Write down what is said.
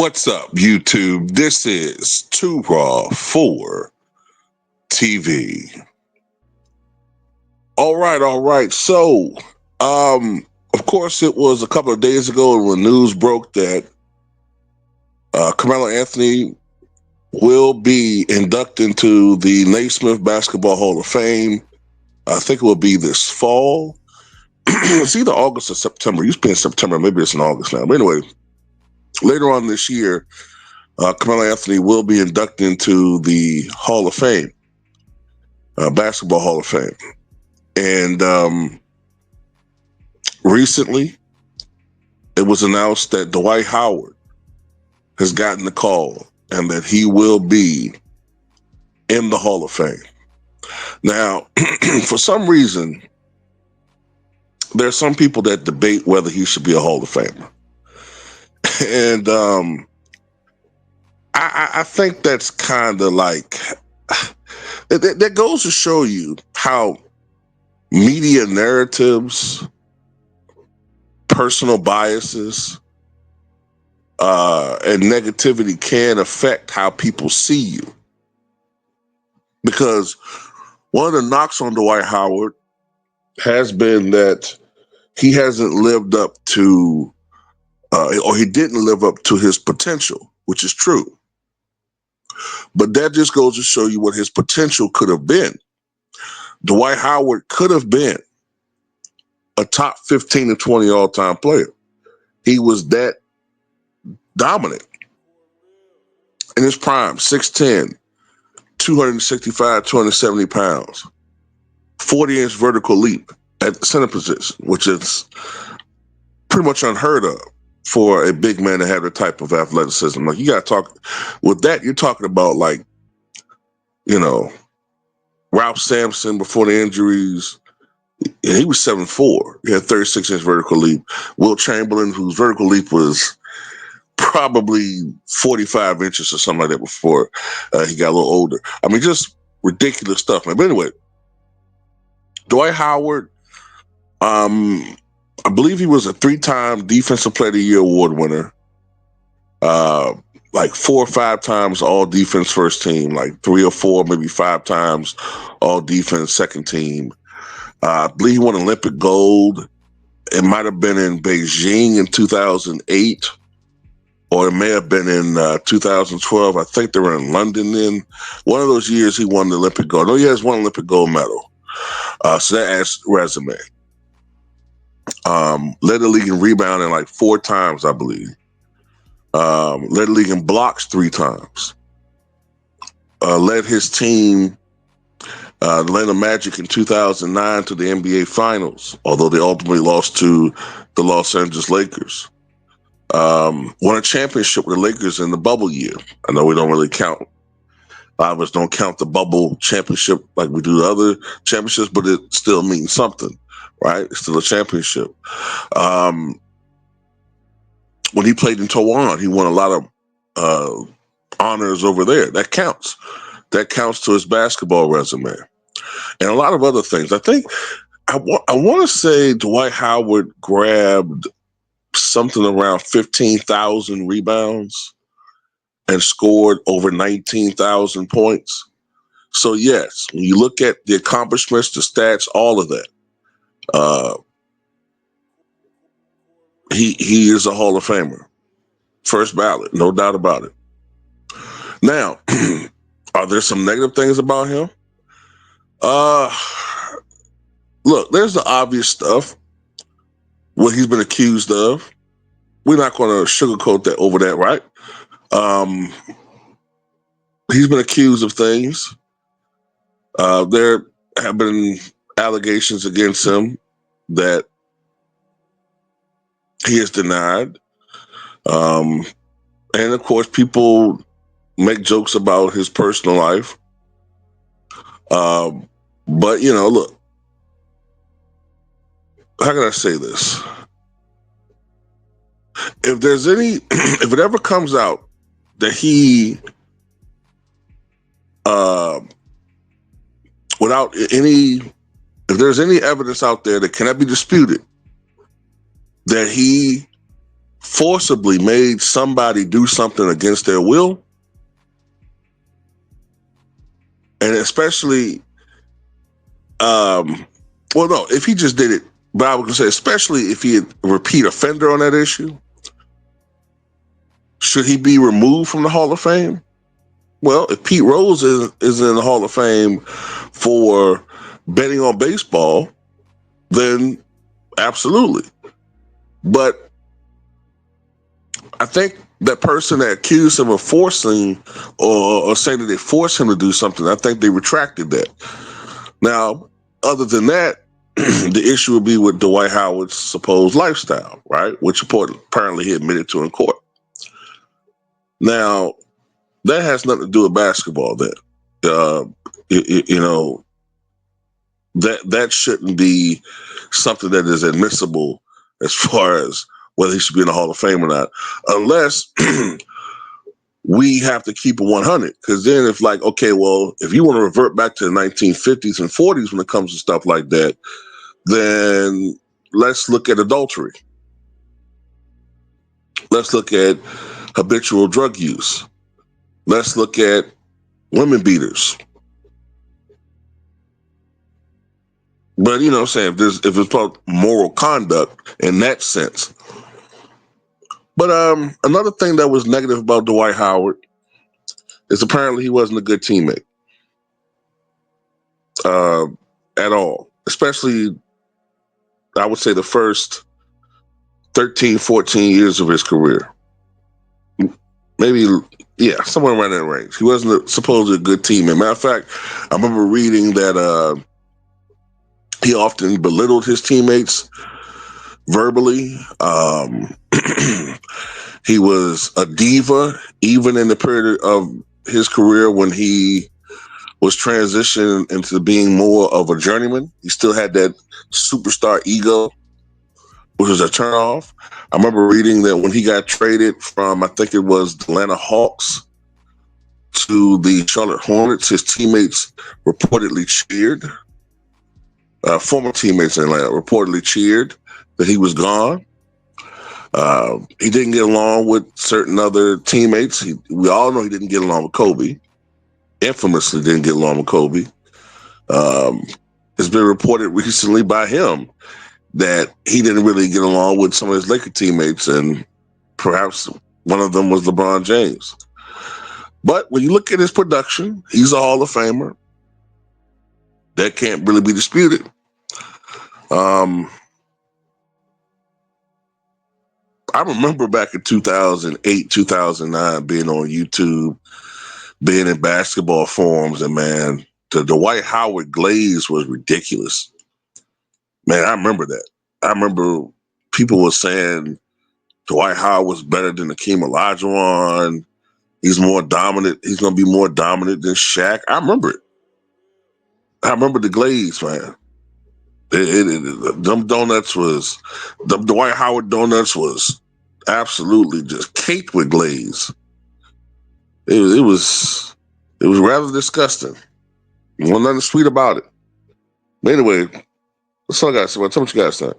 What's up, YouTube? This is Too Raw for TV. All right. Of course, it was a couple of days ago when news broke that Carmelo Anthony will be inducted into the Naismith Basketball Hall of Fame. I think it will be this fall. It's either August or September. It used to be in September. Maybe it's in August now. But anyway, later on this year, Carmelo Anthony will be inducted into the Hall of Fame, Basketball Hall of Fame. And recently, it was announced that Dwight Howard has gotten the call and that he will be in the Hall of Fame. Now, for some reason, there are some people that debate whether he should be a Hall of Famer. And I think that's kind of like, that goes to show you how media narratives, personal biases, and negativity can affect how people see you. Because one of the knocks on Dwight Howard has been that he hasn't lived up to, or he didn't live up to his potential, which is true. But that just goes to show you what his potential could have been. Dwight Howard could have been a top 15 to 20 all-time player. He was that dominant. In his prime, 6'10", 265, 270 pounds, 40-inch vertical leap at the center position, which is pretty much unheard of for a big man to have the type of athleticism. Like, you got to talk with that. You're talking about, like, Ralph Sampson before the injuries. He was 7'4". He had 36-inch vertical leap. Will Chamberlain, whose vertical leap was probably 45 inches or something like that before he got a little older. I mean, just ridiculous stuff, man. But anyway, Dwight Howard, I believe he was a 3-time Defensive Player of the Year award winner, like 4 or 5 times all defense first team, like 3 or 4, maybe 5 times all defense second team. I believe he won Olympic gold. It might have been in Beijing in 2008, or it may have been in 2012. I think they were in London then. One of those years he won the Olympic gold. No, he has one Olympic gold medal. So that adds resume. Led the league in rebounding like 4 times, I believe. Led the league in blocks 3 times. Led his team, the Atlanta Magic, in 2009 to the NBA Finals, although they ultimately lost to the Los Angeles Lakers. Won a championship with the Lakers in the bubble year. I know we don't really count. A lot of us don't count the bubble championship like we do the other championships, but it still means something, right? It's still a championship. When he played in Taiwan, he won a lot of honors over there. That counts. That counts to his basketball resume. And a lot of other things. I think, I want to say Dwight Howard grabbed something around 15,000 rebounds and scored over 19,000 points. So yes, when you look at the accomplishments, the stats, all of that, he is a Hall of Famer. First ballot, no doubt about it. Now, are there some negative things about him? Look, there's the obvious stuff, what he's been accused of. We're not going to sugarcoat that over that, right? He's been accused of things. There have been allegations against him that he has denied. And of course, people make jokes about his personal life. But, look, how can I say this? If there's if it ever comes out that he, if there's any evidence out there that cannot be disputed that he forcibly made somebody do something against their will, and especially, well, no, if he just did it, but I was gonna say, especially if he had a repeat offender on that issue, should he be removed from the Hall of Fame? Well, if Pete Rose is in the Hall of Fame for betting on baseball, then absolutely. But I think that person that accused him of forcing or saying that they forced him to do something, I think they retracted that. Now, other than that, the issue would be with Dwight Howard's supposed lifestyle, right? Which apparently he admitted to in court. Now, that has nothing to do with basketball. You know, that shouldn't be something that is admissible as far as whether he should be in the Hall of Fame or not, unless we have to keep it 100. Because then, if like, okay, well, if you want to revert back to the 1950s and 40s when it comes to stuff like that, then let's look at adultery. Let's look at habitual drug use. Let's look at women beaters. But you know what I'm saying, if it's called moral conduct in that sense. But another thing that was negative about Dwight Howard is apparently he wasn't a good teammate at all. Especially, I would say, the first 13, 14 years of his career. Maybe, yeah, somewhere around that range. He wasn't supposedly a good teammate. Matter of fact, I remember reading that he often belittled his teammates verbally. He was a diva, even in the period of his career when he was transitioning into being more of a journeyman. He still had that superstar ego, which was a turnoff. I remember reading that when he got traded from, I think it was the Atlanta Hawks to the Charlotte Hornets, his teammates reportedly cheered. Former teammates in Atlanta reportedly cheered that he was gone. He didn't get along with certain other teammates. We all know he didn't get along with Kobe. Infamously didn't get along with Kobe. It's been reported recently by him that he didn't really get along with some of his Laker teammates, and perhaps one of them was LeBron James. But when you look at his production, he's a Hall of Famer. That can't really be disputed. I remember back in 2008, 2009, being on YouTube, being in basketball forums, and man, the Dwight Howard glaze was ridiculous. Man, I remember that. I remember people were saying Dwight Howard was better than Hakeem Olajuwon. He's more dominant. He's going to be more dominant than Shaq. I remember it. I remember the glaze, man. Them donuts was, the Dwight Howard donuts was absolutely just caked with glaze. It was rather disgusting. There wasn't nothing sweet about it. But anyway, that's all I got to say. Tell me what you guys think.